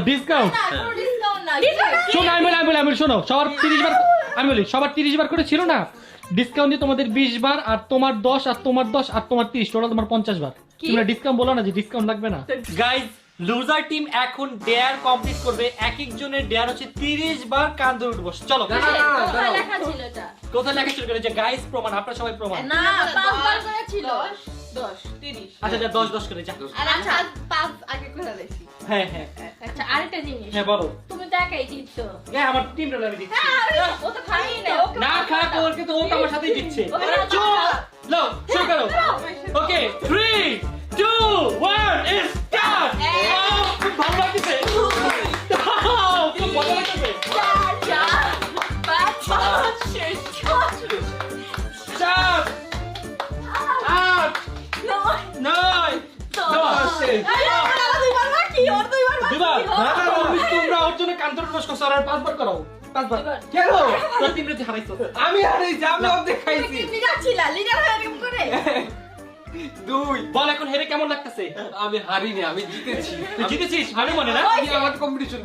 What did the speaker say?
discount শোনো আমি শোনো সবার 30 বার আমি বলি সবার 30 বার করে ছিল না ডিসকাউন্ট দিয়ে তোমাদের 20 বার আর তোমার 10 আর তোমার 10 আর তোমার 30 টোটাল তোমার 50 বার তোমরা ডিসকাউন্ট বলো না যে ডিসকাউন্ট লাগবে না গাইস লুজার টিম এখন ডেয়ার কমপ্লিট করবে এক এক জনের ডেয়ার হচ্ছে 30 বার কান ধরে উঠবো চলো কোথায় লেখা ছিল এটা কোথায় লেখা ছিল যে গাইস প্রমাণ আপনারা সবাই প্রমাণ না 5 বার করে ছিল 10 30 আচ্ছা যা 10 করে যা আর আচ্ছা 5 আগে করে দিছি হ্যাঁ আচ্ছা আরেকটা জিনিস হ্যাঁ বলো তুমি তো একাই জিতছো হ্যাঁ আমার টিমটা আমি দিচ্ছি ও তো খাই না না খারাপ ওকে তো ও তো আমার সাথেই দিচ্ছে চুপ লো শুরু করো ওকে 3 2 1 স্টার্ট খুব ভালো লাগছে খুব ভালো লাগছে 4 8 9 তোমরা ওর জন্য কান্তর নষ্ট করছো আর 5 বার করাও 5 বার কেন তোর টিমরে হারাইছো আমি হারিয়েছি আমি অর্ধেক খাইছি লিডার হয়ে এরকম করে 2 বল এখন হেরে কেমন লাগতেছে আমি হারিনি আমি জিতেছি তুই জিতেছিস ভালো মনে না আমার কম্পিটিশন